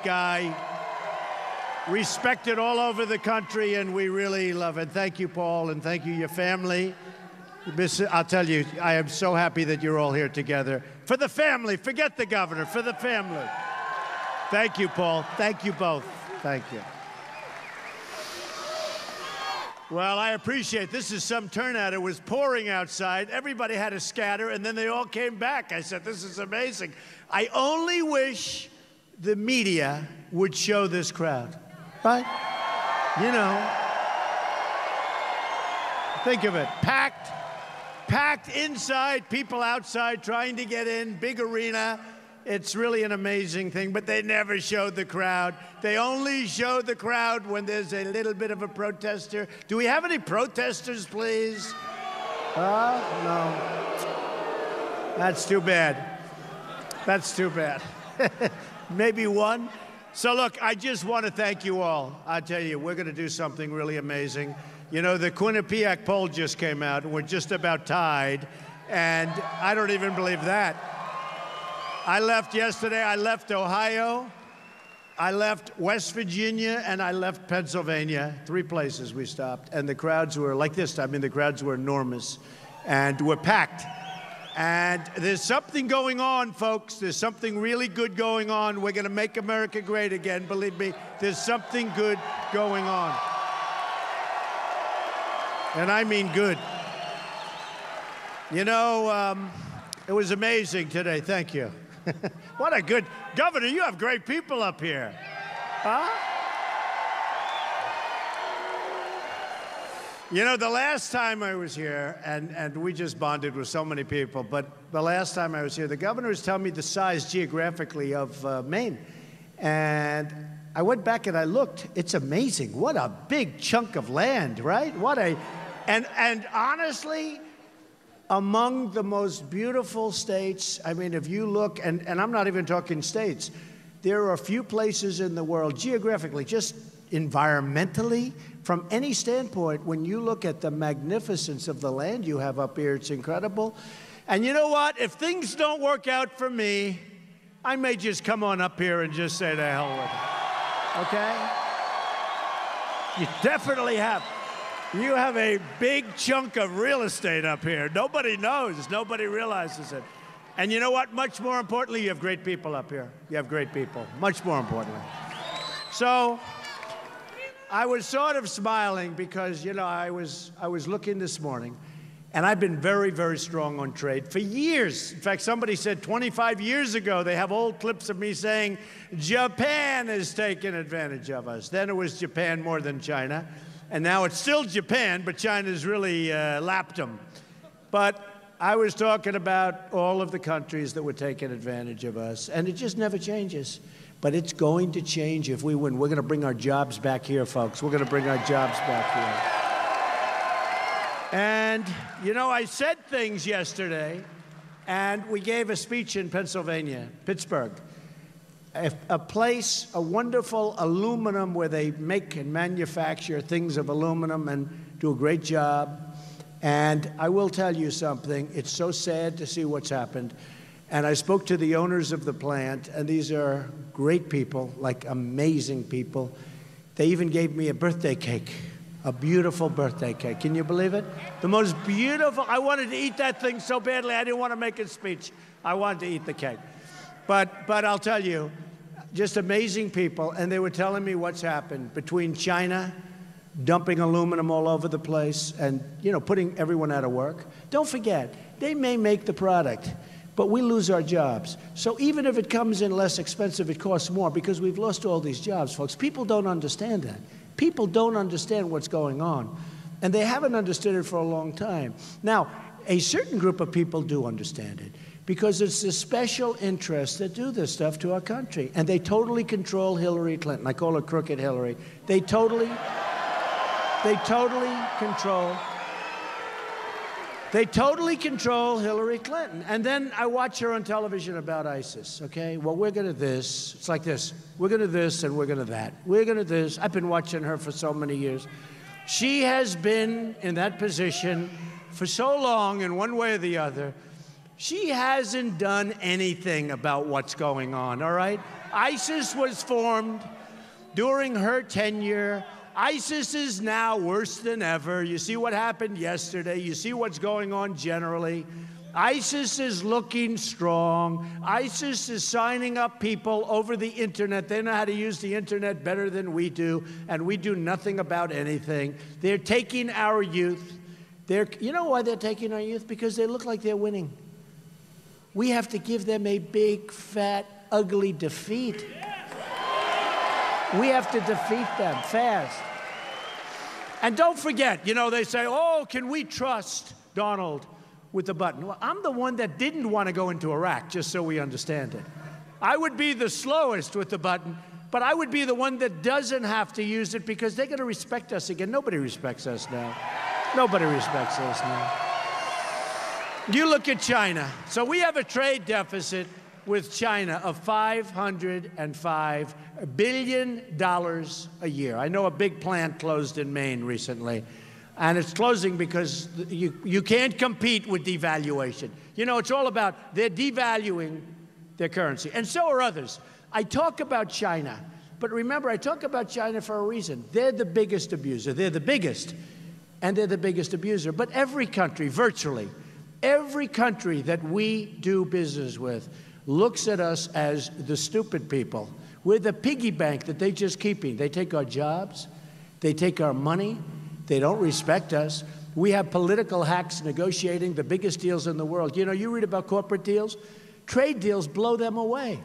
guy, respected all over the country, and we really love it. Thank you, Paul, and thank you, your family. I'll tell you, I am so happy that you're all here together. For the family, forget the governor, for the family. Thank you, Paul. Thank you both. Thank you. Well, I appreciate this is some turnout. It was pouring outside. Everybody had to scatter, and then they all came back. I said, this is amazing. I only wish the media would show this crowd, right? You know, think of it. Packed inside, people outside trying to get in, big arena. It's really an amazing thing, but they never showed the crowd. They only showed the crowd when there's a little bit of a protester. Do we have any protesters, please? No. That's too bad. That's too bad. Maybe one. So look, I just want to thank you all. I tell you, we're going to do something really amazing. You know, the Quinnipiac poll just came out, and we're just about tied, and I don't even believe that. I left yesterday, I left Ohio, I left West Virginia, and I left Pennsylvania. 3 places we stopped, and the crowds were like this. I mean, the crowds were enormous, and we're packed. And there's something going on, folks. There's something really good going on. We're going to make America great again, believe me. There's something good going on. And I mean good. You know, it was amazing today. Thank you. What a good governor. You have great people up here. Huh? You know, the last time I was here, and we just bonded with so many people, but the last time I was here, the governor was telling me the size geographically of Maine. And I went back and I looked. It's amazing. What a big chunk of land, right? And honestly, among the most beautiful states, I mean, if you look, and I'm not even talking states, there are a few places in the world, geographically, just environmentally, from any standpoint, when you look at the magnificence of the land you have up here, it's incredible. And you know what? If things don't work out for me, I may just come on up here and just say to hell with it. Okay? You definitely have. You have a big chunk of real estate up here. Nobody knows. Nobody realizes it. And you know what? Much more importantly, you have great people up here. You have great people. Much more importantly. So I was sort of smiling because, you know, I was looking this morning, and I've been very, very strong on trade for years. In fact, somebody said 25 years ago, they have old clips of me saying, Japan is taking advantage of us. Then it was Japan more than China. And now it's still Japan, but China's really lapped them. But I was talking about all of the countries that were taking advantage of us, and it just never changes. But it's going to change if we win. We're going to bring our jobs back here, folks. We're going to bring our jobs back here. And, you know, I said things yesterday, and we gave a speech in Pennsylvania, Pittsburgh. A place, a wonderful aluminum where they make and manufacture things of aluminum and do a great job. And I will tell you something, it's so sad to see what's happened. And I spoke to the owners of the plant, and these are great people, like amazing people. They even gave me a birthday cake, a beautiful birthday cake. Can you believe it? The most beautiful. I wanted to eat that thing so badly, I didn't want to make a speech. I wanted to eat the cake. But I'll tell you, just amazing people, and they were telling me what's happened between China dumping aluminum all over the place and, you know, putting everyone out of work. Don't forget, they may make the product, but we lose our jobs. So even if it comes in less expensive, it costs more because we've lost all these jobs, folks. People don't understand that. People don't understand what's going on, and they haven't understood it for a long time. Now, a certain group of people do understand it, because it's the special interests that do this stuff to our country. And they totally control Hillary Clinton. I call her Crooked Hillary. They totally control Hillary Clinton. And then I watch her on television about ISIS, okay? Well, we're gonna this. It's like this. We're gonna this and we're gonna that. We're gonna this. I've been watching her for so many years. She has been in that position for so long in one way or the other. She hasn't done anything about what's going on, all right? ISIS was formed during her tenure. ISIS is now worse than ever. You see what happened yesterday. You see what's going on generally. ISIS is looking strong. ISIS is signing up people over the internet. They know how to use the internet better than we do, and we do nothing about anything. They're taking our youth. You know why they're taking our youth? Because they look like they're winning. We have to give them a big, fat, ugly defeat. We have to defeat them fast. And don't forget, you know, they say, oh, can we trust Donald with the button? Well, I'm the one that didn't want to go into Iraq, just so we understand it. I would be the slowest with the button, but I would be the one that doesn't have to use it because they're going to respect us again. Nobody respects us now. Nobody respects us now. You look at China. So we have a trade deficit with China of $505 billion a year. I know a big plant closed in Maine recently, and it's closing because you can't compete with devaluation. You know, it's all about they're devaluing their currency, and so are others. I talk about China, but remember, I talk about China for a reason. They're the biggest abuser. They're the biggest, and they're the biggest abuser. But every country, virtually, every country that we do business with looks at us as the stupid people. We're the piggy bank that they just keeping. They take our jobs. They take our money. They don't respect us. We have political hacks negotiating the biggest deals in the world. You know, you read about corporate deals. Trade deals blow them away.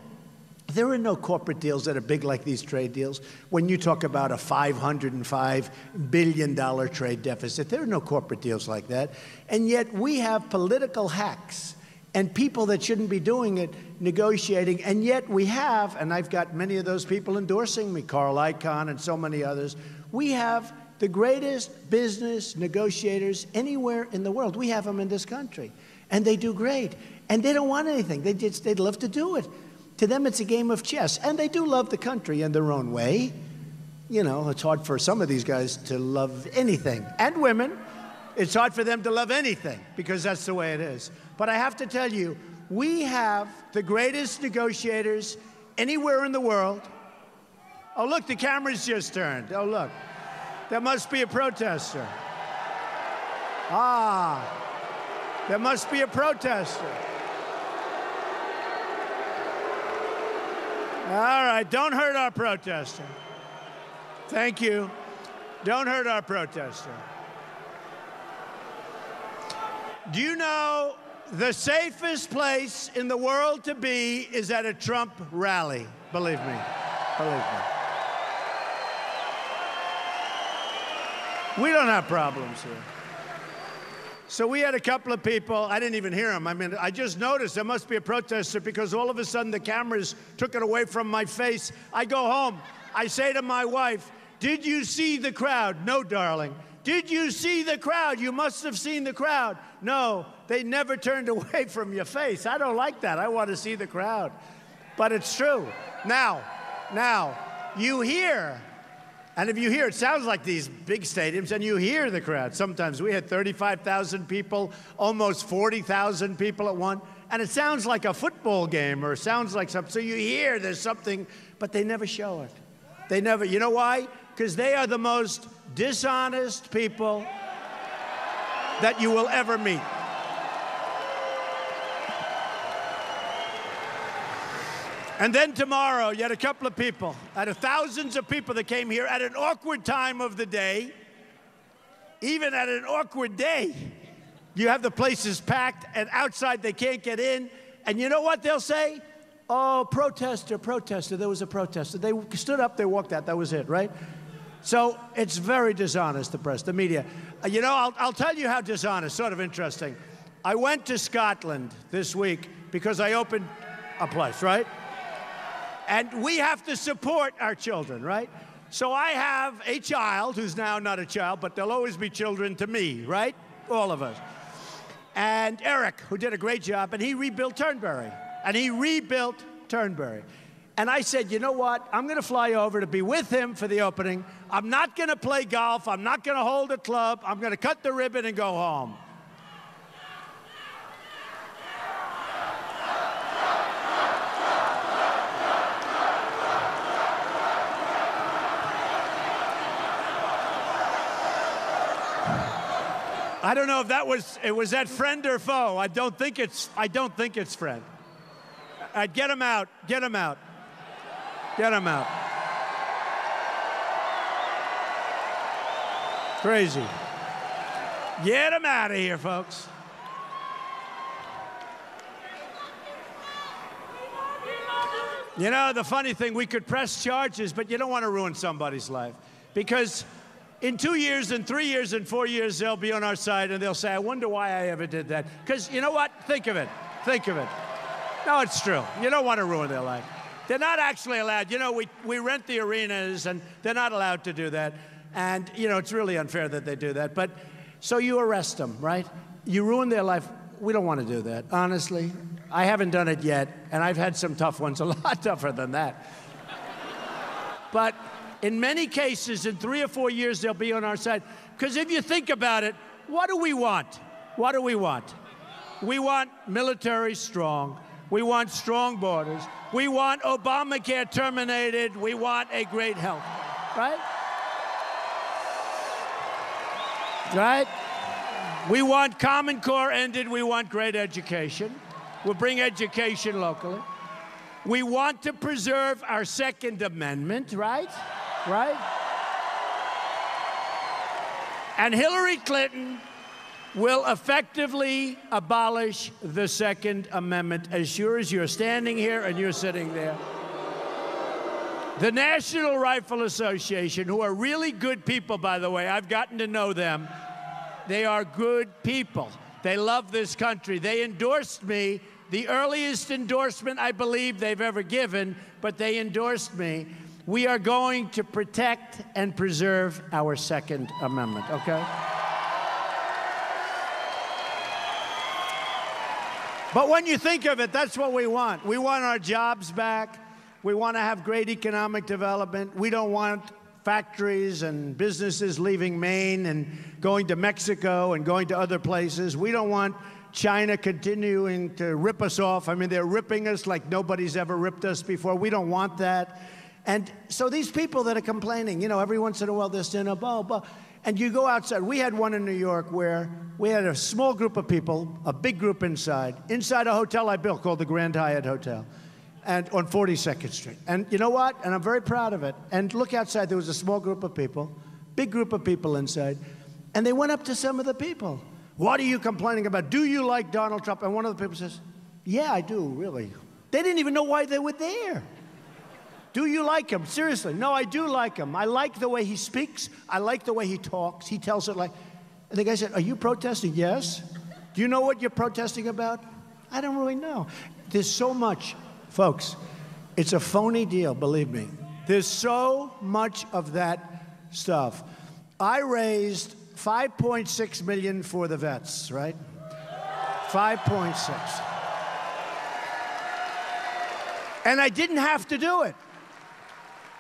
There are no corporate deals that are big like these trade deals. When you talk about a $505 billion trade deficit, there are no corporate deals like that. And yet we have political hacks and people that shouldn't be doing it negotiating. And yet we have, and I've got many of those people endorsing me, Carl Icahn and so many others, we have the greatest business negotiators anywhere in the world. We have them in this country. And they do great. And they don't want anything. They'd love to do it. To them, it's a game of chess. And they do love the country in their own way. You know, it's hard for some of these guys to love anything. And women. It's hard for them to love anything because that's the way it is. But I have to tell you, we have the greatest negotiators anywhere in the world. Oh, look, the camera's just turned. Oh, look. There must be a protester. Ah, there must be a protester. All right, don't hurt our protester. Thank you. Don't hurt our protester. Do you know the safest place in the world to be is at a Trump rally? Believe me. Believe me. We don't have problems here. So we had a couple of people, I didn't even hear them. I mean, I just noticed there must be a protester because all of a sudden the cameras took it away from my face. I go home. I say to my wife, did you see the crowd? No, darling. Did you see the crowd? You must have seen the crowd. No, they never turned away from your face. I don't like that. I want to see the crowd. But it's true. Now, you hear. And if you hear, it sounds like these big stadiums, and you hear the crowd. Sometimes we had 35,000 people, almost 40,000 people at one, and it sounds like a football game or sounds like something. So you hear there's something, but they never show it. They never, you know why? Because they are the most dishonest people that you will ever meet. And then tomorrow, you had a couple of people, out of thousands of people that came here at an awkward time of the day, even at an awkward day, you have the places packed, and outside they can't get in. And you know what they'll say? Oh, protester, there was a protester. They stood up, they walked out, that was it, right? So it's very dishonest, the press, the media. You know, I'll tell you how dishonest, sort of interesting. I went to Scotland this week because I opened a place, right? And we have to support our children, right? So I have a child who's now not a child, but they'll always be children to me, right? All of us. And Eric, who did a great job, and he rebuilt Turnberry. And I said, you know what? I'm going to fly over to be with him for the opening. I'm not going to play golf. I'm not going to hold a club. I'm going to cut the ribbon and go home. I don't know if was that friend or foe. I don't think it's friend. Get him out. Get him out. Get him out. Crazy. Get him out of here, folks. You know, the funny thing, we could press charges, but you don't want to ruin somebody's life. Because in 2 years and 3 years and 4 years, they'll be on our side and they'll say, I wonder why I ever did that. Because you know what? Think of it. Think of it. No, it's true. You don't want to ruin their life. They're not actually allowed. You know, we rent the arenas and they're not allowed to do that. And, you know, it's really unfair that they do that. But so you arrest them, right? You ruin their life. We don't want to do that, honestly. I haven't done it yet, and I've had some tough ones, a lot tougher than that. But in many cases, in 3 or 4 years, they'll be on our side. Because if you think about it, what do we want? What do we want? We want military strong. We want strong borders. We want Obamacare terminated. We want a great health, right? Right? We want Common Core ended. We want great education. We'll bring education locally. We want to preserve our Second Amendment, right? Right? And Hillary Clinton will effectively abolish the Second Amendment, as sure as you're standing here and you're sitting there. The National Rifle Association, who are really good people, by the way, I've gotten to know them. They are good people. They love this country. They endorsed me, the earliest endorsement I believe they've ever given, but they endorsed me. We are going to protect and preserve our Second Amendment, okay? But when you think of it, that's what we want. We want our jobs back. We want to have great economic development. We don't want factories and businesses leaving Maine and going to Mexico and going to other places. We don't want China continuing to rip us off. I mean, they're ripping us like nobody's ever ripped us before. We don't want that. And so these people that are complaining, you know, every once in a while they're saying, oh, blah, blah. And you go outside. We had one in New York where we had a small group of people, a big group inside a hotel I built called the Grand Hyatt Hotel, and on 42nd Street. And you know what? And I'm very proud of it. And look outside. There was a small group of people, big group of people inside. And they went up to some of the people. What are you complaining about? Do you like Donald Trump? And one of the people says, yeah, I do, really. They didn't even know why they were there. Do you like him? Seriously. No, I do like him. I like the way he speaks. I like the way he talks. He tells it like... And the guy said, are you protesting? Yes. Do you know what you're protesting about? I don't really know. There's so much. Folks, it's a phony deal, believe me. There's so much of that stuff. I raised $5.6 million for the vets, right? 5.6. And I didn't have to do it.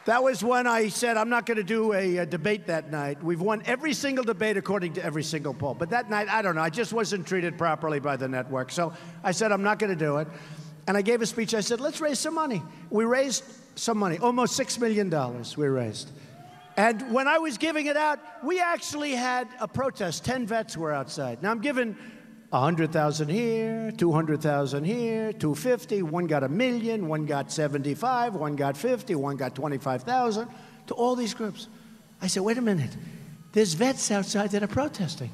That was when I said, I'm not going to do a debate that night. We've won every single debate according to every single poll. But that night, I don't know, I just wasn't treated properly by the network. So I said, I'm not going to do it. And I gave a speech. I said, let's raise some money. We raised some money, almost $6 million we raised. And when I was giving it out, we actually had a protest. 10 vets were outside. Now I'm giving 100,000 here, 200,000 here, 250. One got $1 million, one got 75, one got 50, one got 25,000 to all these groups. I said, wait a minute. There's vets outside that are protesting.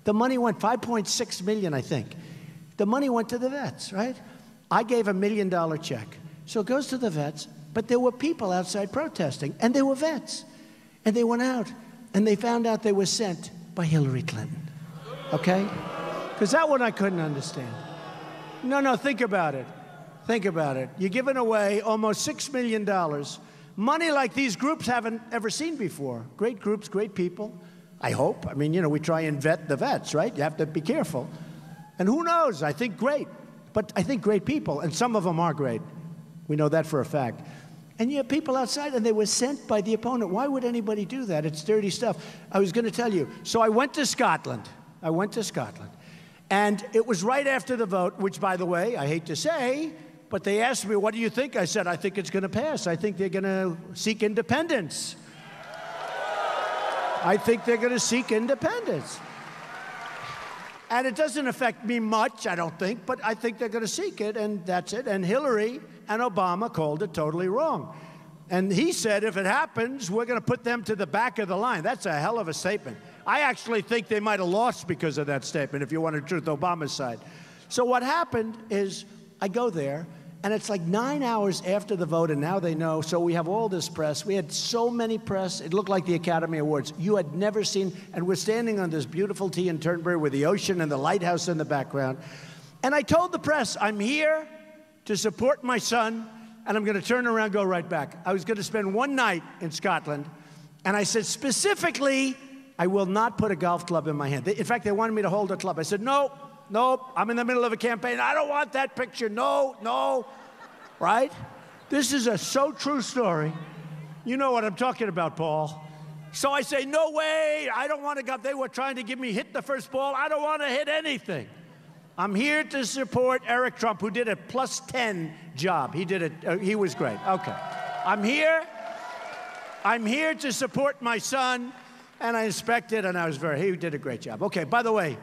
The money went $5.6 million, I think. The money went to the vets, right? I gave $1 million check. So it goes to the vets, but there were people outside protesting, and they were vets. And they went out, and they found out they were sent by Hillary Clinton, okay? Because that one I couldn't understand. No, think about it. Think about it. You're giving away almost $6 million, money like these groups haven't ever seen before. Great groups, great people, I hope. I mean, you know, we try and vet the vets, right? You have to be careful. And who knows? I think great. But I think great people, and some of them are great. We know that for a fact. And you have people outside, and they were sent by the opponent. Why would anybody do that? It's dirty stuff. I was going to tell you. So I went to Scotland. And it was right after the vote, which, by the way, I hate to say, but they asked me, what do you think? I said, I think it's going to pass. I think they're going to seek independence. I think they're going to seek independence. And it doesn't affect me much, I don't think, but I think they're going to seek it, and that's it. And Hillary and Obama called it totally wrong. And he said, if it happens, we're going to put them to the back of the line. That's a hell of a statement. I actually think they might have lost because of that statement, if you want to truth Obama's side. So what happened is I go there, and it's like 9 hours after the vote, and now they know. So we have all this press. We had so many press. It looked like the Academy Awards. You had never seen, and we're standing on this beautiful tee in Turnberry with the ocean and the lighthouse in the background. And I told the press, I'm here to support my son, and I'm going to turn around and go right back. I was going to spend one night in Scotland, and I said specifically, I will not put a golf club in my hand. In fact, they wanted me to hold a club. I said, no. Nope, I'm in the middle of a campaign. I don't want that picture. No, right? This is a so true story. You know what I'm talking about, Paul. So I say, no way, I don't want to go. They were trying to give me hit the first ball. I don't want to hit anything. I'm here to support Eric Trump, who did a +10 job. He did it, he was great. Okay. I'm here to support my son, and I inspected, and he did a great job. Okay, by the way,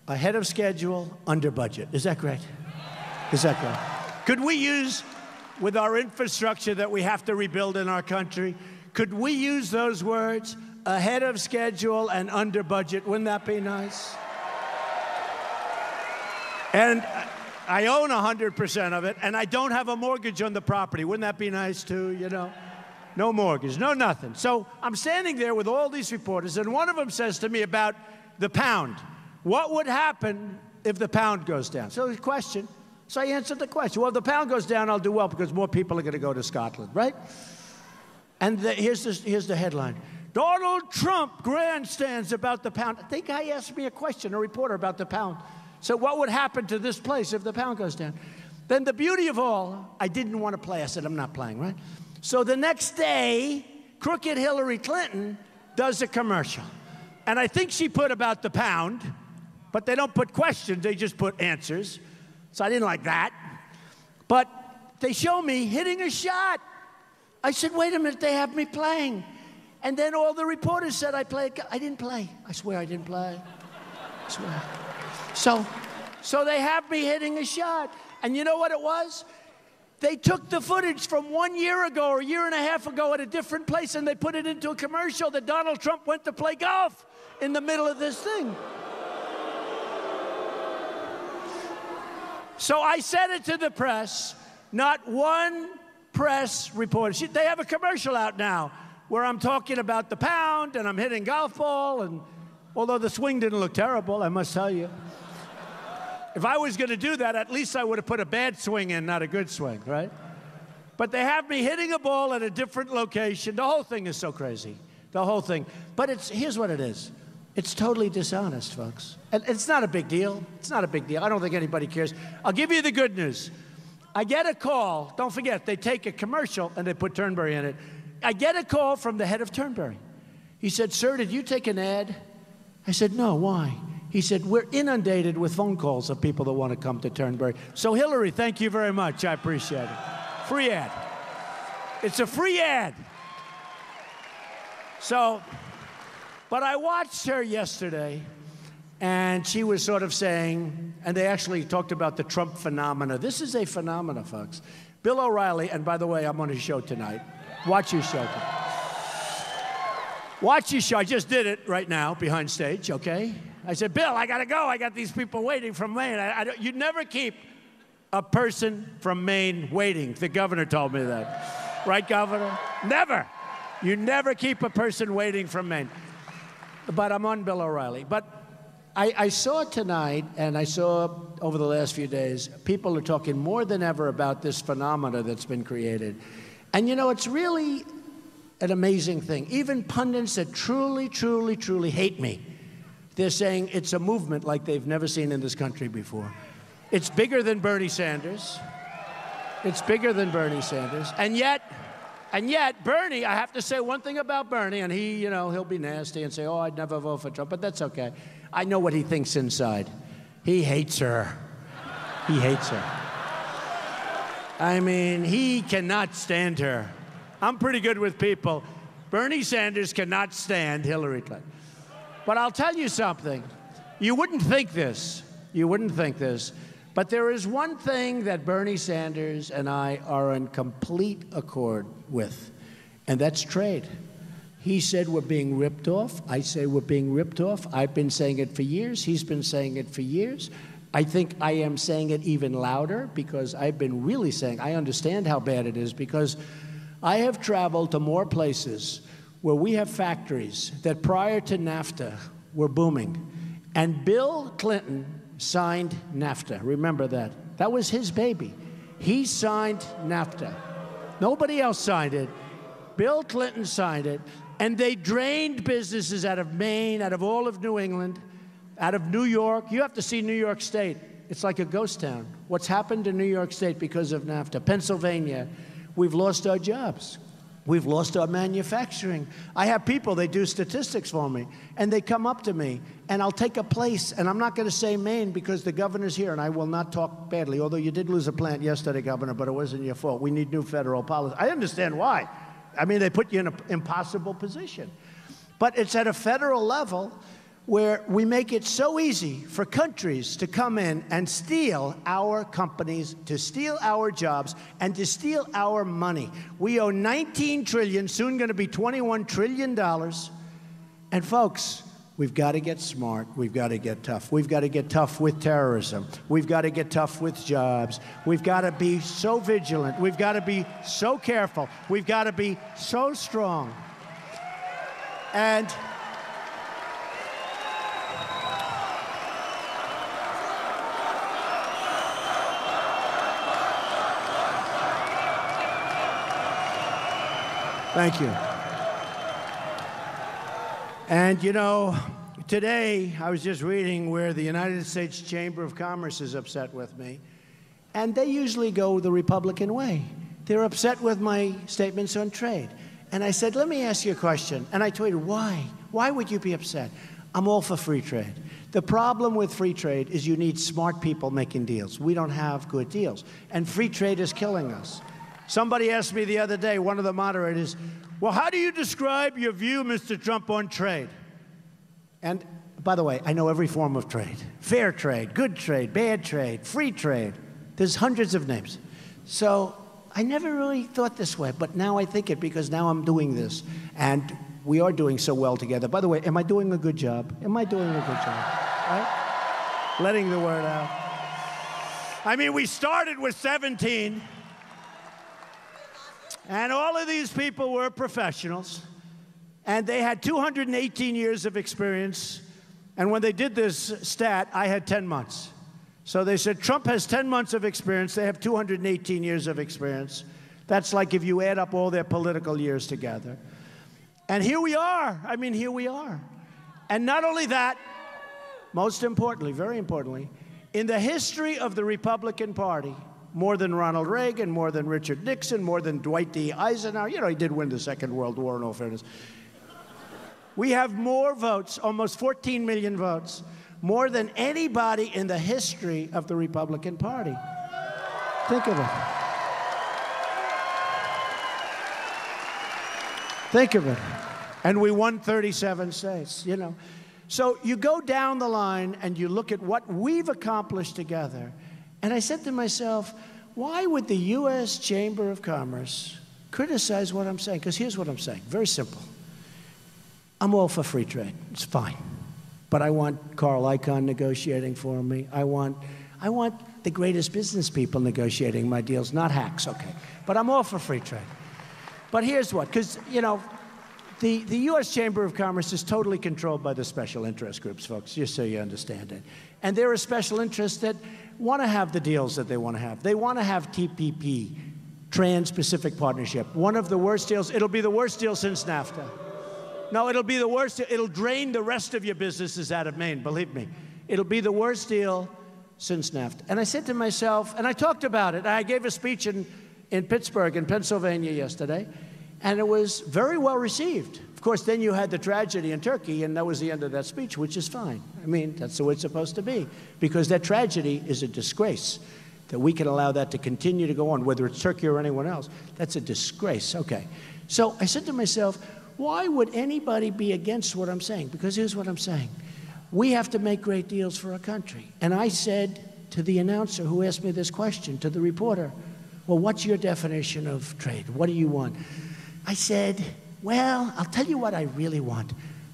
ahead of schedule, under budget. Is that great? Is that great? Could we use, with our infrastructure that we have to rebuild in our country, could we use those words, ahead of schedule and under budget? Wouldn't that be nice? And I own 100% of it, and I don't have a mortgage on the property. Wouldn't that be nice, too, you know? No mortgage, no nothing. So I'm standing there with all these reporters, and one of them says to me about the pound. What would happen if the pound goes down? So the question. So I answered the question. Well, if the pound goes down, I'll do well because more people are going to go to Scotland, right? And here's the headline. Donald Trump grandstands about the pound. I think I asked me a question, a reporter, about the pound. So what would happen to this place if the pound goes down? Then the beauty of all, I didn't want to play. I said, I'm not playing, right? So the next day, crooked Hillary Clinton does a commercial. And I think she put about the pound. But they don't put questions, they just put answers. So I didn't like that. But they show me hitting a shot. I said, wait a minute, they have me playing. And then all the reporters said I played. I didn't play. I swear I didn't play. I swear. So they have me hitting a shot. And you know what it was? They took the footage from 1 year ago or a year and a half ago at a different place, and they put it into a commercial that Donald Trump went to play golf in the middle of this thing. So I said it to the press. Not one press reporter. They have a commercial out now where I'm talking about the pound and I'm hitting golf ball, and although the swing didn't look terrible, I must tell you. If I was going to do that, at least I would have put a bad swing in, not a good swing, right? But they have me hitting a ball at a different location. The whole thing is so crazy, the whole thing. But here's what it is. It's totally dishonest, folks. And it's not a big deal. It's not a big deal. I don't think anybody cares. I'll give you the good news. I get a call. Don't forget, they take a commercial and they put Turnberry in it. I get a call from the head of Turnberry. He said, sir, did you take an ad? I said, no, why? He said, we're inundated with phone calls of people that want to come to Turnberry. So, Hillary, thank you very much. I appreciate it. Free ad. It's a free ad. So, but I watched her yesterday, and she was sort of saying, and they actually talked about the Trump phenomena. This is a phenomena, folks. Bill O'Reilly, and by the way, I'm on his show tonight. Watch your show tonight. Watch your show. I just did it right now, behind stage, okay? I said, Bill, I got to go. I got these people waiting from Maine. You never keep a person from Maine waiting. The governor told me that. Right, Governor? Never. You never keep a person waiting from Maine. But I'm on Bill O'Reilly. But I saw tonight, and I saw over the last few days, people are talking more than ever about this phenomena that's been created. And, you know, it's really an amazing thing. Even pundits that truly, truly, truly hate me, they're saying it's a movement like they've never seen in this country before. It's bigger than Bernie Sanders. It's bigger than Bernie Sanders. And yet, Bernie, I have to say one thing about Bernie, and he, you know, he'll be nasty and say, oh, I'd never vote for Trump, but that's okay. I know what he thinks inside. He hates her. He hates her. I mean, he cannot stand her. I'm pretty good with people. Bernie Sanders cannot stand Hillary Clinton. But I'll tell you something. you wouldn't think this. You wouldn't think this. But there is one thing that Bernie Sanders and I are in complete accord with, and that's trade. He said we're being ripped off. I say we're being ripped off. I've been saying it for years. He's been saying it for years. I think I am saying it even louder because I've been really saying, I understand how bad it is, because I have traveled to more places where we have factories that prior to NAFTA were booming. And Bill Clinton signed NAFTA. Remember that. That was his baby. He signed NAFTA. Nobody else signed it. Bill Clinton signed it. And they drained businesses out of Maine, out of all of New England, out of New York. You have to see New York State. It's like a ghost town. What's happened to New York State because of NAFTA? Pennsylvania, we've lost our jobs. We've lost our manufacturing. I have people, they do statistics for me, and they come up to me, and I'll take a place, and I'm not going to say Maine because the governor's here, and I will not talk badly, although you did lose a plant yesterday, Governor, but it wasn't your fault. We need new federal policy. I understand why. I mean, they put you in an impossible position. But it's at a federal level where we make it so easy for countries to come in and steal our companies, to steal our jobs, and to steal our money. We owe $19 trillion, soon going to be $21 trillion. And folks, we've got to get smart. We've got to get tough. We've got to get tough with terrorism. We've got to get tough with jobs. We've got to be so vigilant. We've got to be so careful. We've got to be so strong. And thank you. And, you know, today I was just reading where the United States Chamber of Commerce is upset with me, and they usually go the Republican way. They're upset with my statements on trade. And I said, let me ask you a question. And I tweeted, why? Why would you be upset? I'm all for free trade. The problem with free trade is you need smart people making deals. We don't have good deals. And free trade is killing us. Somebody asked me the other day, one of the moderators, well, how do you describe your view, Mr. Trump, on trade? And by the way, I know every form of trade. Fair trade, good trade, bad trade, free trade. There's hundreds of names. So I never really thought this way, but now I think it because now I'm doing this. And we are doing so well together. By the way, am I doing a good job? Am I doing a good job? Right? Letting the word out. I mean, we started with 17. And all of these people were professionals, and they had 218 years of experience. And when they did this stat, I had 10 months. So they said, Trump has 10 months of experience. They have 218 years of experience. That's like if you add up all their political years together. And here we are. I mean, here we are. And not only that, most importantly, very importantly, in the history of the Republican Party, more than Ronald Reagan, more than Richard Nixon, more than Dwight D. Eisenhower. You know, he did win the Second World War, in all fairness. We have more votes, almost 14 million votes, more than anybody in the history of the Republican Party. Think of it. Think of it. And we won 37 states, you know. So you go down the line and you look at what we've accomplished together. And I said to myself, why would the U.S. Chamber of Commerce criticize what I'm saying? Because here's what I'm saying, very simple. I'm all for free trade, it's fine. But I want Carl Icahn negotiating for me. I want the greatest business people negotiating my deals, not hacks, okay. But I'm all for free trade. But here's what, because, you know, the U.S. Chamber of Commerce is totally controlled by the special interest groups, folks, just so you understand it. And there are special interests that want to have the deals that they want to have. They want to have TPP, Trans-Pacific Partnership. One of the worst deals. It'll be the worst deal since NAFTA. No, it'll be the worst. It'll drain the rest of your businesses out of Maine, believe me. It'll be the worst deal since NAFTA. And I said to myself, and I talked about it. I gave a speech in Pittsburgh, in Pennsylvania yesterday, and it was very well received. Of course, then you had the tragedy in Turkey, and that was the end of that speech, which is fine. I mean, that's the way it's supposed to be, because that tragedy is a disgrace, that we can allow that to continue to go on, whether it's Turkey or anyone else. That's a disgrace. Okay. So I said to myself, why would anybody be against what I'm saying? Because here's what I'm saying. we have to make great deals for our country. And I said to the announcer who asked me this question, to the reporter, well, what's your definition of trade? What do you want? I said, well, I'll tell you what I really want.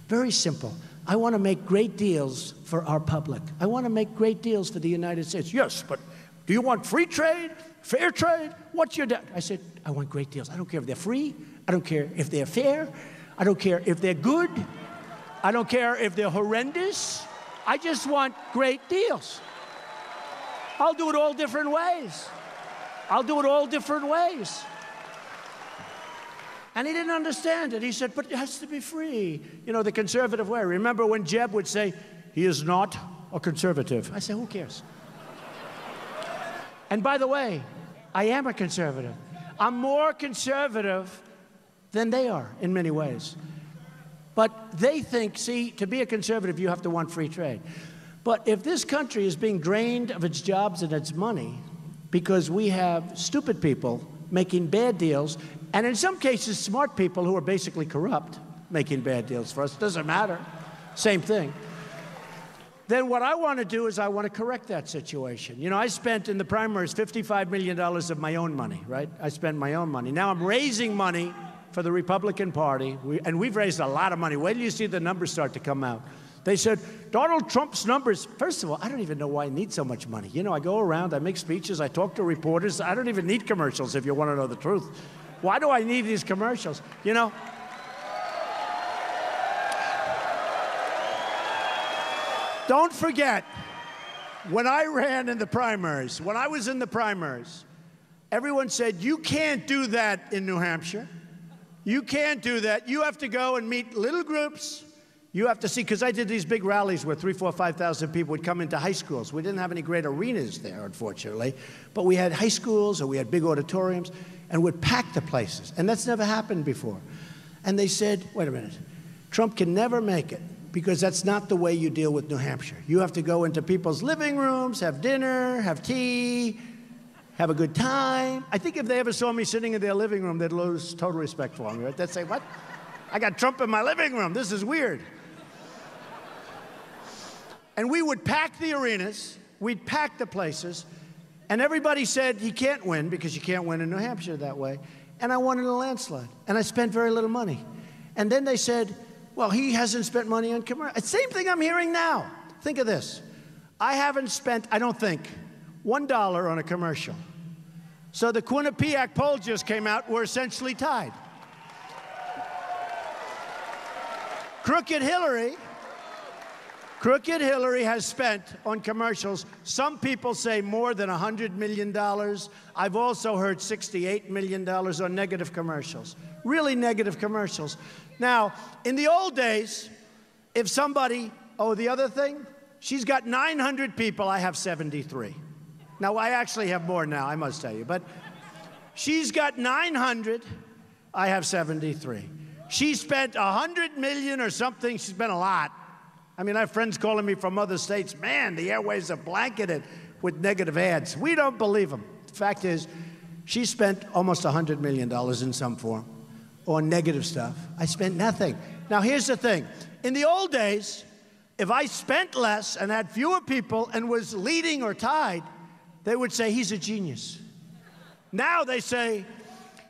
Very simple. I want to make great deals for our public. I want to make great deals for the United States. Yes, but do you want free trade, fair trade? What's your I said, I want great deals. I don't care if they're free. I don't care if they're fair. I don't care if they're good. I don't care if they're horrendous. I just want great deals. I'll do it all different ways. I'll do it all different ways. And he didn't understand it. He said, but it has to be free. You know, the conservative way. Remember when Jeb would say, he is not a conservative. I said, who cares? And by the way, I am a conservative. I'm more conservative than they are in many ways. But they think, see, to be a conservative, you have to want free trade. But if this country is being drained of its jobs and its money because we have stupid people making bad deals, and in some cases, smart people who are basically corrupt making bad deals for us, doesn't matter, same thing, then what I want to do is I want to correct that situation. You know, I spent in the primaries $55 million of my own money, right? I spent my own money. Now I'm raising money for the Republican Party, and we've raised a lot of money. Wait till you see the numbers start to come out. They said, Donald Trump's numbers, first of all, I don't even know why I need so much money. You know, I go around, I make speeches, I talk to reporters. I don't even need commercials, if you want to know the truth. Why do I need these commercials? You know? Don't forget, when I ran in the primaries, when I was in the primaries, everyone said, you can't do that in New Hampshire. You can't do that. You have to go and meet little groups. You have to see, because I did these big rallies where 3,000, 4,000, 5,000 people would come into high schools. We didn't have any great arenas there, unfortunately, but we had high schools or we had big auditoriums and would pack the places. And that's never happened before. And they said, wait a minute, Trump can never make it because that's not the way you deal with New Hampshire. You have to go into people's living rooms, have dinner, have tea, have a good time. I think if they ever saw me sitting in their living room, they'd lose total respect for me, right? They'd say, what? I got Trump in my living room. This is weird. And we would pack the arenas, we'd pack the places, and everybody said, he can't win because you can't win in New Hampshire that way. And I won in a landslide, and I spent very little money. And then they said, well, he hasn't spent money on commercial. Same thing I'm hearing now. Think of this. I haven't spent, I don't think, $1 on a commercial. So the Quinnipiac poll just came out, we're essentially tied. Crooked Hillary has spent on commercials, some people say more than $100 million. I've also heard $68 million on negative commercials, really negative commercials. Now, in the old days, if somebody, oh, the other thing, she's got 900 people, I have 73. Now, I actually have more now, I must tell you, but she's got 900, I have 73. She spent $100 million or something, she spent a lot. I mean, I have friends calling me from other states, man, the airways are blanketed with negative ads. We don't believe them. The fact is, she spent almost $100 million in some form on negative stuff. I spent nothing. Now, here's the thing. In the old days, if I spent less and had fewer people and was leading or tied, they would say he's a genius. Now they say,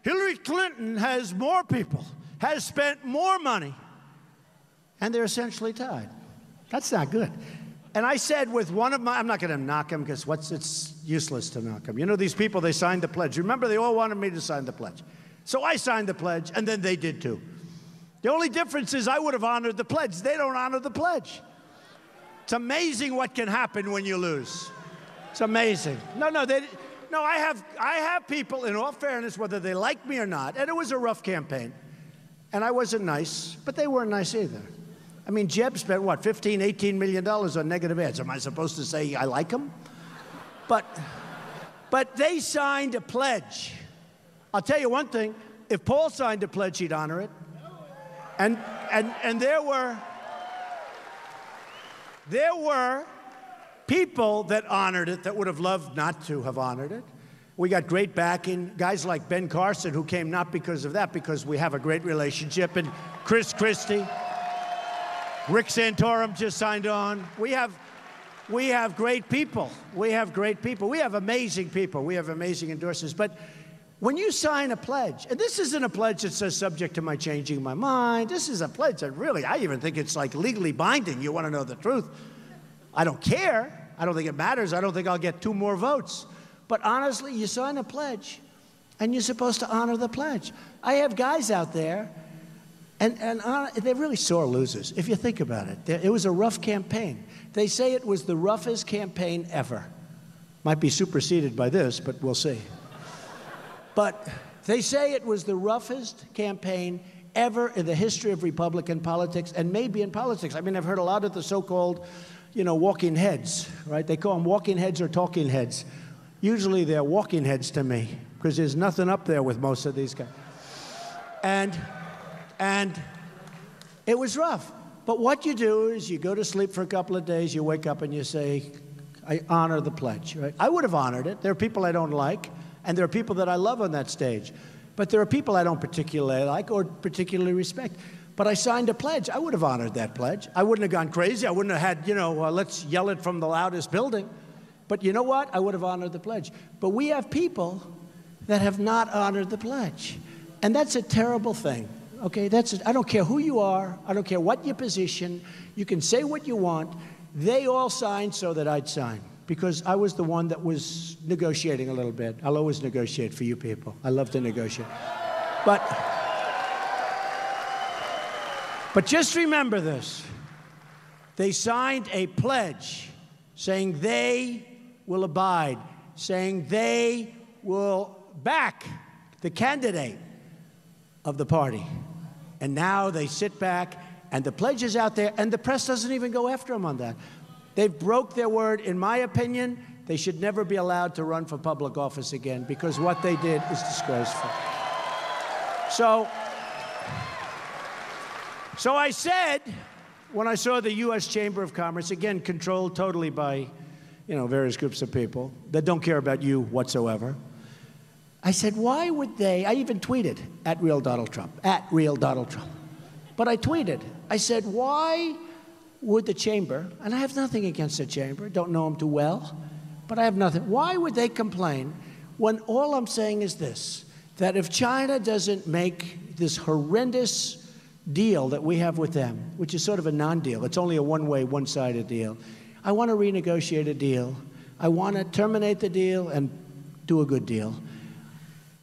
Hillary Clinton has more people, has spent more money, and they're essentially tied. That's not good. And I said with one of my, I'm not going to knock him because it's useless to knock him. You know, these people, they signed the pledge. Remember, they all wanted me to sign the pledge. So I signed the pledge, and then they did too. The only difference is I would have honored the pledge. They don't honor the pledge. It's amazing what can happen when you lose. It's amazing. No, I have people, in all fairness, whether they like me or not, and it was a rough campaign, and I wasn't nice, but they weren't nice either. I mean, Jeb spent, what, $15, $18 million on negative ads. Am I supposed to say I like him? But they signed a pledge. I'll tell you one thing. If Paul signed a pledge, he'd honor it. And there were people that honored it that would have loved not to have honored it. We got great backing. Guys like Ben Carson, who came not because of that, because we have a great relationship, and Chris Christie. Rick Santorum just signed on. We have great people. We have great people. We have amazing people. We have amazing endorsers. But when you sign a pledge, and this isn't a pledge that says subject to my changing my mind. This is a pledge that really, I even think it's like legally binding. You want to know the truth. I don't care. I don't think it matters. I don't think I'll get 2 more votes. But honestly, you sign a pledge, and you're supposed to honor the pledge. I have guys out there, and they're really sore losers, if you think about it. It was a rough campaign. They say it was the roughest campaign ever. Might be superseded by this, but we'll see. But they say it was the roughest campaign ever in the history of Republican politics, and maybe in politics. I mean, I've heard a lot of the so-called, walking heads, right? They call them walking heads or talking heads. Usually they're walking heads to me, because there's nothing up there with most of these guys. And it was rough. But what you do is you go to sleep for a couple of days, you wake up and you say, I honor the pledge, right? I would have honored it. There are people I don't like, and there are people that I love on that stage. But there are people I don't particularly like or particularly respect. But I signed a pledge. I would have honored that pledge. I wouldn't have gone crazy. I wouldn't have had, let's yell it from the loudest building. But you know what? I would have honored the pledge. But we have people that have not honored the pledge. And that's a terrible thing. Okay, I don't care who you are. I don't care what your position. You can say what you want. They all signed so that I'd sign, because I was the one that was negotiating a little bit. I'll always negotiate for you people. I love to negotiate. But just remember this. They signed a pledge saying they will abide, saying they will back the candidate of the party. And now they sit back, and the pledge is out there, and the press doesn't even go after them on that. They've broke their word. In my opinion, they should never be allowed to run for public office again, because what they did is disgraceful. So I said, when I saw the U.S. Chamber of Commerce, again, controlled totally by, various groups of people that don't care about you whatsoever, I said, why would they? I even tweeted, @RealDonaldTrump, @RealDonaldTrump. But I tweeted, I said, why would the chamber, and I have nothing against the chamber, don't know them too well, but I have nothing. Why would they complain when all I'm saying is this, that if China doesn't make this horrendous deal that we have with them, which is sort of a non-deal, it's only a one-way, one-sided deal, I want to renegotiate a deal. I want to terminate the deal and do a good deal.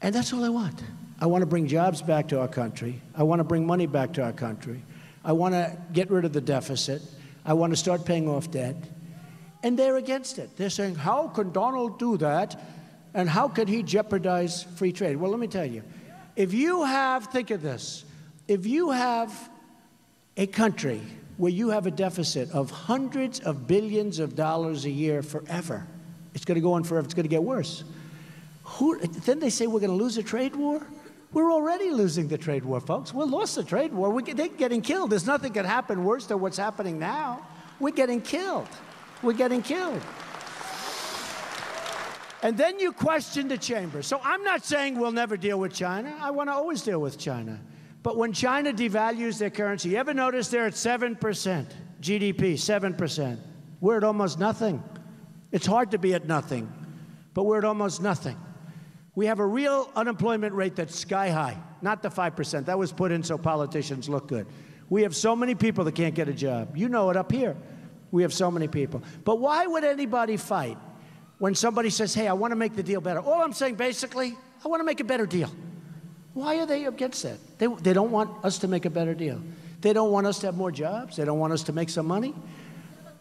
And that's all I want. I want to bring jobs back to our country. I want to bring money back to our country. I want to get rid of the deficit. I want to start paying off debt. And they're against it. They're saying, how can Donald do that? And how could he jeopardize free trade? Well, let me tell you, think of this, if you have a country where you have a deficit of hundreds of billions of dollars a year forever, it's going to go on forever, it's going to get worse. Then they say we're going to lose a trade war? We're already losing the trade war, folks. We lost the trade war. They're getting killed. There's nothing that can happen worse than what's happening now. We're getting killed. We're getting killed. And then you question the chamber. So I'm not saying we'll never deal with China. I want to always deal with China. But when China devalues their currency, you ever notice they're at 7% GDP, 7%. We're at almost nothing. It's hard to be at nothing, but we're at almost nothing. We have a real unemployment rate that's sky high, not the 5%. That was put in so politicians look good. We have so many people that can't get a job. You know it up here. We have so many people. But why would anybody fight when somebody says, hey, I want to make the deal better? All I'm saying, basically, I want to make a better deal. Why are they against that? They don't want us to make a better deal. They don't want us to have more jobs. They don't want us to make some money.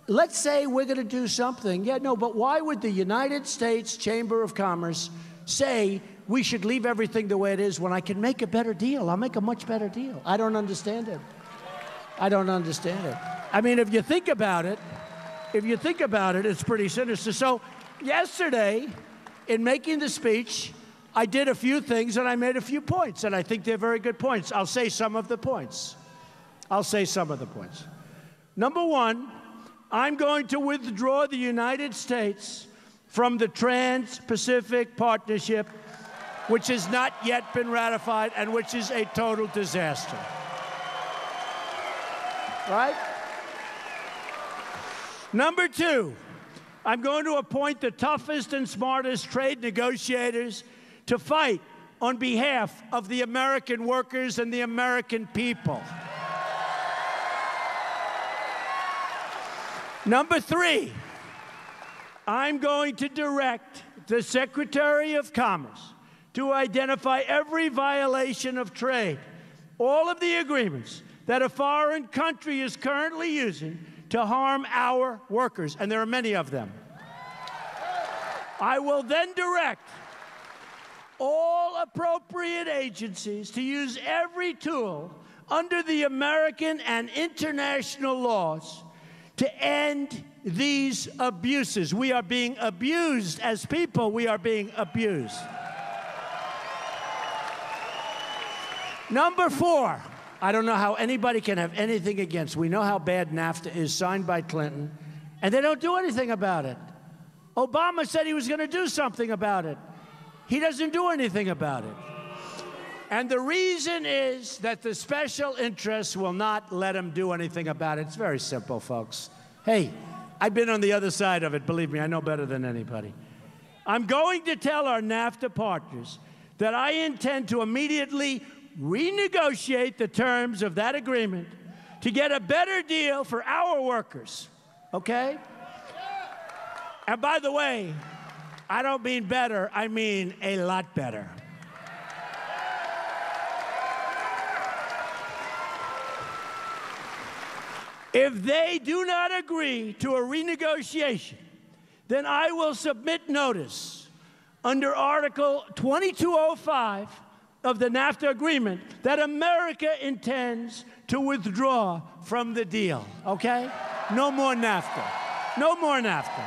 Let's say we're going to do something. Yeah, no, but why would the United States Chamber of Commerce say we should leave everything the way it is when I can make a better deal? I'll make a much better deal. I don't understand it. I don't understand it. I mean, if you think about it, it's pretty sinister. So yesterday, in making the speech, I did a few things and I made a few points, and I think they're very good points. I'll say some of the points. Number one, I'm going to withdraw the United States from the Trans-Pacific Partnership, which has not yet been ratified and which is a total disaster. Right? Number two, I'm going to appoint the toughest and smartest trade negotiators to fight on behalf of the American workers and the American people. Number three, I'm going to direct the Secretary of Commerce to identify every violation of trade, all of the agreements that a foreign country is currently using to harm our workers, and there are many of them. I will then direct all appropriate agencies to use every tool under the American and international laws to end these abuses. We are being abused as people. We are being abused. Number four, I don't know how anybody can have anything against. We know how bad NAFTA is, signed by Clinton, and they don't do anything about it. Obama said he was going to do something about it. He doesn't do anything about it. And the reason is that the special interests will not let him do anything about it. It's very simple, folks. Hey, I've been on the other side of it. Believe me, I know better than anybody. I'm going to tell our NAFTA partners that I intend to immediately renegotiate the terms of that agreement to get a better deal for our workers, okay? And by the way, I don't mean better, I mean a lot better. If they do not agree to a renegotiation, then I will submit notice under Article 2205 of the NAFTA agreement that America intends to withdraw from the deal, okay? No more NAFTA. No more NAFTA.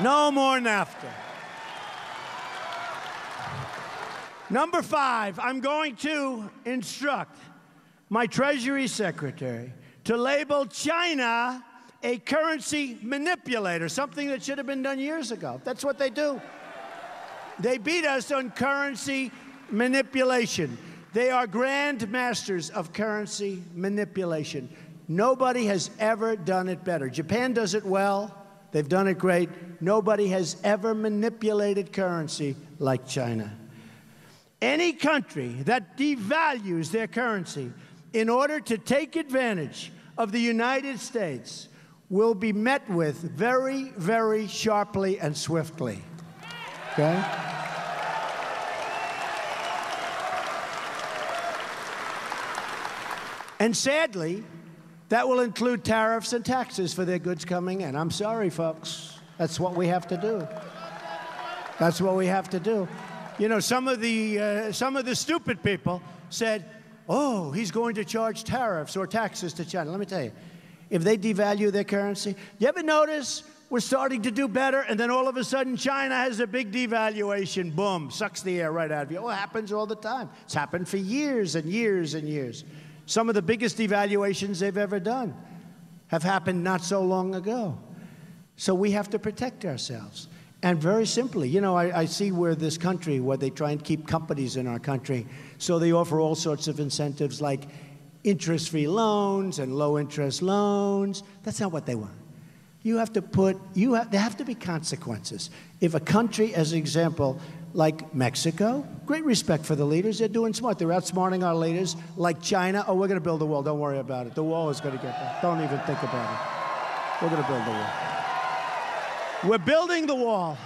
No more NAFTA. Number five, I'm going to instruct my Treasury Secretary to label China a currency manipulator, something that should have been done years ago. That's what they do. They beat us on currency manipulation. They are grand masters of currency manipulation. Nobody has ever done it better. Japan does it well. They've done it great. Nobody has ever manipulated currency like China. Any country that devalues their currency in order to take advantage of the United States will be met with very, very sharply and swiftly. Okay? And sadly, that will include tariffs and taxes for their goods coming in. I'm sorry, folks. That's what we have to do. That's what we have to do. You know, some of the stupid people said, oh, he's going to charge tariffs or taxes to China. Let me tell you, if they devalue their currency, you ever notice we're starting to do better, and then all of a sudden China has a big devaluation, boom, sucks the air right out of you. Oh, it happens all the time. It's happened for years and years and years. Some of the biggest devaluations they've ever done have happened not so long ago. So we have to protect ourselves. And very simply, you know, I see where this country, where they try and keep companies in our country, so they offer all sorts of incentives like interest-free loans and low-interest loans. That's not what they want. You have to put, there have to be consequences. If a country, as an example, like Mexico, great respect for the leaders, they're doing smart. They're outsmarting our leaders. Like China, oh, we're going to build a wall. Don't worry about it. The wall is going to get there. Don't even think about it. We're going to build the wall. We're building the wall.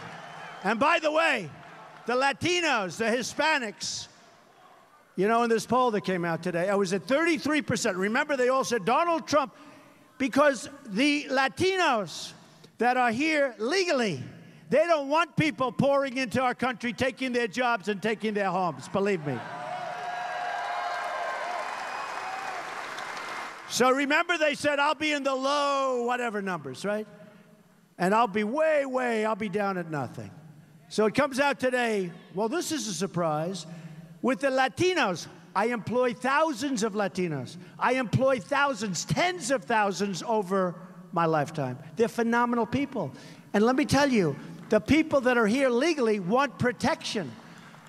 And by the way, the Latinos, the Hispanics, you know, in this poll that came out today, I was at 33%. Remember, they all said Donald Trump, because the Latinos that are here legally, they don't want people pouring into our country, taking their jobs and taking their homes, believe me. So remember, they said, I'll be in the low whatever numbers, right? And I'll be I'll be down at nothing. So it comes out today, well, this is a surprise. With the Latinos, I employ thousands of Latinos. I employ thousands, tens of thousands over my lifetime. They're phenomenal people. And let me tell you, the people that are here legally want protection.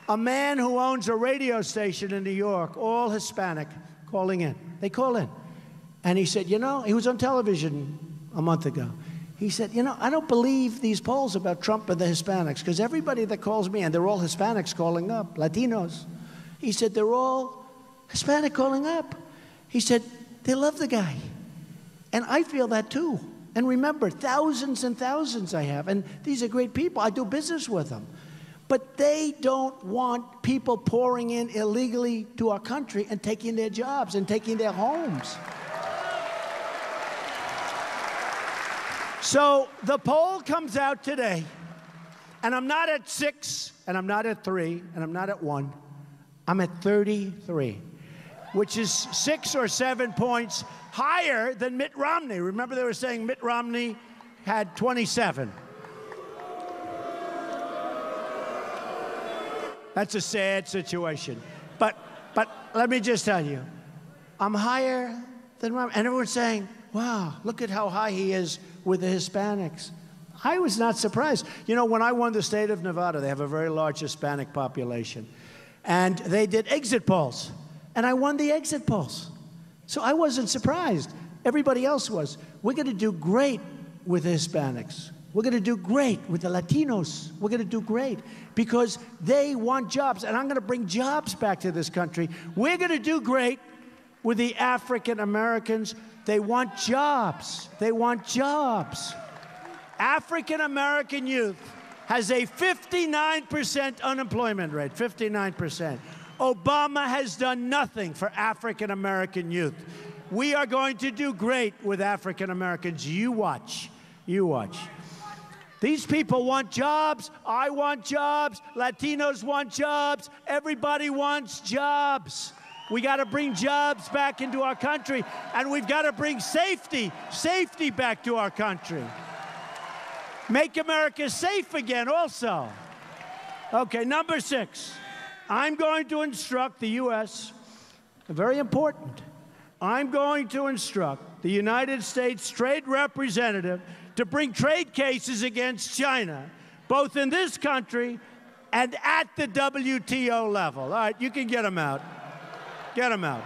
A man who owns a radio station in New York, all Hispanic, calling in. They call in. And he said, you know, he was on television a month ago. He said, you know, I don't believe these polls about Trump and the Hispanics, because everybody that calls me, and they're all Hispanics calling up, Latinos, he said, they're all Hispanic calling up. He said, they love the guy. And I feel that too. And remember, thousands and thousands I have, and these are great people. I do business with them. But they don't want people pouring in illegally to our country and taking their jobs and taking their homes. So the poll comes out today, and I'm not at 6, and I'm not at 3, and I'm not at 1. I'm at 33, which is 6 or 7 points higher than Mitt Romney. Remember, they were saying Mitt Romney had 27. That's a sad situation. But let me just tell you, I'm higher than Romney. And everyone's saying, wow, look at how high he is with the Hispanics. I was not surprised. You know, when I won the state of Nevada, they have a very large Hispanic population. And they did exit polls. And I won the exit polls. So I wasn't surprised. Everybody else was. We're going to do great with the Hispanics. We're going to do great with the Latinos. We're going to do great because they want jobs. And I'm going to bring jobs back to this country. We're going to do great with the African Americans. They want jobs. They want jobs. African American youth has a 59% unemployment rate, 59%. Obama has done nothing for African American youth. We are going to do great with African Americans. You watch. You watch. These people want jobs. I want jobs. Latinos want jobs. Everybody wants jobs. We got to bring jobs back into our country, and we've got to bring safety back to our country. Make America safe again also. Okay, number 6. I'm going to instruct the U.S., very important, I'm going to instruct the United States Trade Representative to bring trade cases against China, both in this country and at the WTO level. All right, you can get them out. Get them out.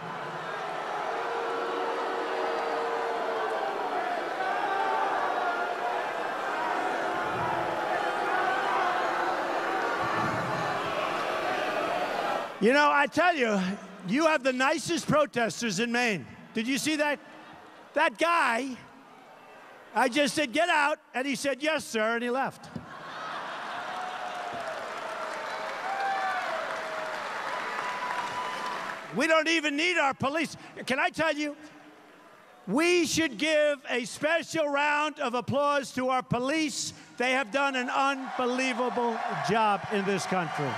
You know, I tell you, you have the nicest protesters in Maine. Did you see that? That guy, I just said, get out, and he said, yes, sir, and he left. We don't even need our police. Can I tell you, we should give a special round of applause to our police. They have done an unbelievable job in this country.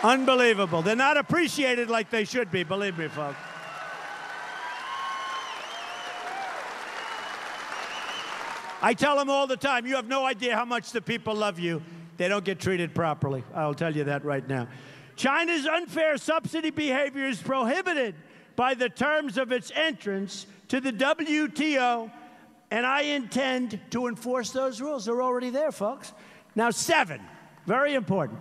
Unbelievable. They're not appreciated like they should be, believe me, folks. I tell them all the time, you have no idea how much the people love you. They don't get treated properly. I'll tell you that right now. China's unfair subsidy behavior is prohibited by the terms of its entrance to the WTO, and I intend to enforce those rules. They're already there, folks. Now, 7, very important.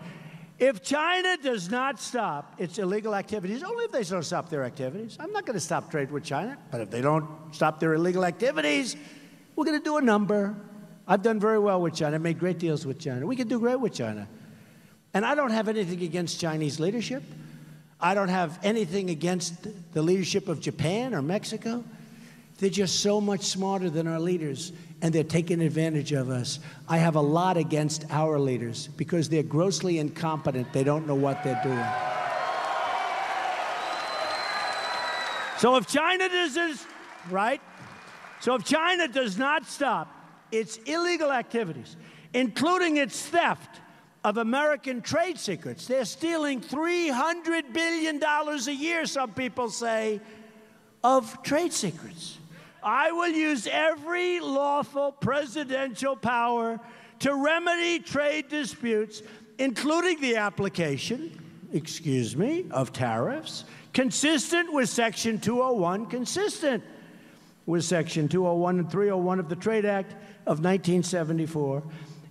If China does not stop its illegal activities, only if they don't stop their activities, I'm not going to stop trade with China, but if they don't stop their illegal activities, we're going to do a number. I've done very well with China. I've made great deals with China. We can do great with China. And I don't have anything against Chinese leadership. I don't have anything against the leadership of Japan or Mexico. They're just so much smarter than our leaders, and they're taking advantage of us. I have a lot against our leaders because they're grossly incompetent. They don't know what they're doing. So if China does, right? So if China does not stop its illegal activities, including its theft of American trade secrets, they're stealing $300 billion a year, some people say, of trade secrets. I will use every lawful presidential power to remedy trade disputes, including the application, of tariffs, consistent with Section 201, consistent with Section 201 and 301 of the Trade Act of 1974,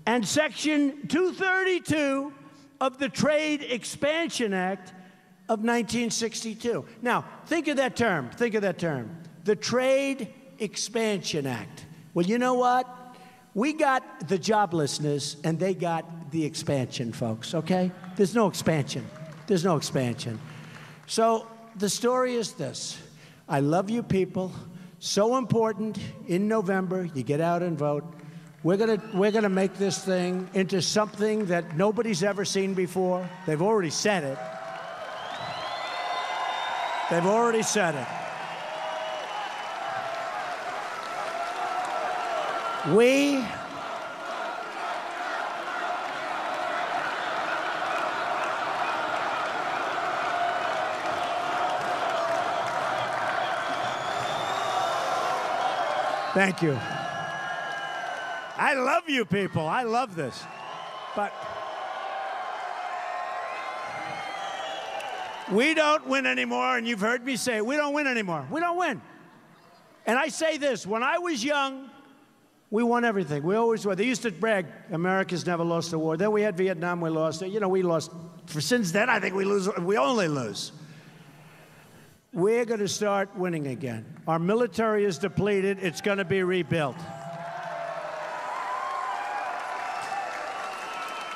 and Section 232 of the Trade Expansion Act of 1962. Now, think of that term. Think of that term. The Trade Expansion Act. Well, you know what? We got the joblessness, and they got the expansion, folks, okay? There's no expansion. There's no expansion. So the story is this. I love you people. So important. In November, you get out and vote. We're gonna make this thing into something that nobody's ever seen before. They've already said it. They've already said it. Thank you. I love you people. I love this. But we don't win anymore, and you've heard me say it. We don't win anymore. We don't win. And I say this, when I was young, we won everything. We always won. They used to brag, America's never lost a war. Then we had Vietnam, we lost it. You know, we lost. Since then, I think we only lose. We're going to start winning again. Our military is depleted. It's going to be rebuilt.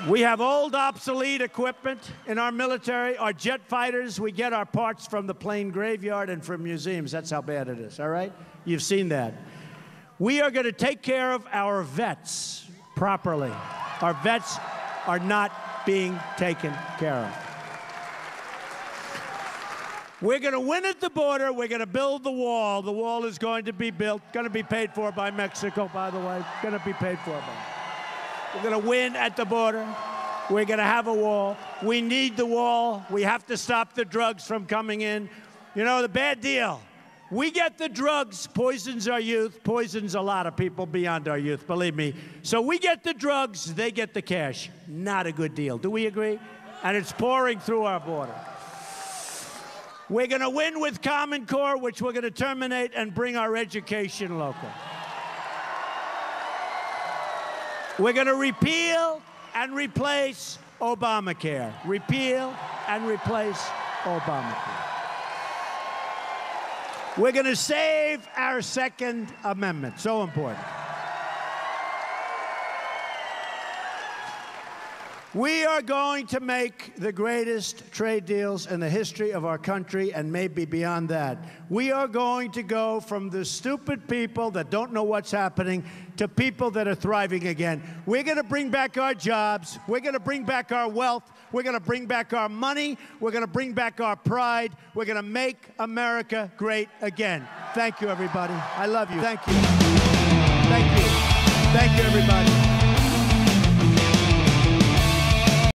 We have old, obsolete equipment in our military. Our jet fighters, we get our parts from the plane graveyard and from museums. That's how bad it is, all right? You've seen that. We are going to take care of our vets properly. Our vets are not being taken care of. We're going to win at the border. We're going to build the wall. The wall is going to be built, going to be paid for by Mexico, by the way. Going to be paid for by. We're going to win at the border. We're going to have a wall. We need the wall. We have to stop the drugs from coming in. You know, the bad deal. We get the drugs, poisons our youth, poisons a lot of people beyond our youth, believe me. So we get the drugs, they get the cash. Not a good deal. Do we agree? And it's pouring through our border. We're going to win with Common Core, which we're going to terminate and bring our education local. We're going to repeal and replace Obamacare. Repeal and replace Obamacare. We're going to save our Second Amendment. So important. We are going to make the greatest trade deals in the history of our country and maybe beyond that. We are going to go from the stupid people that don't know what's happening to people that are thriving again. We're going to bring back our jobs. We're going to bring back our wealth. We're going to bring back our money. We're going to bring back our pride. We're going to make America great again. Thank you, everybody. I love you. Thank you. Thank you. Thank you, everybody.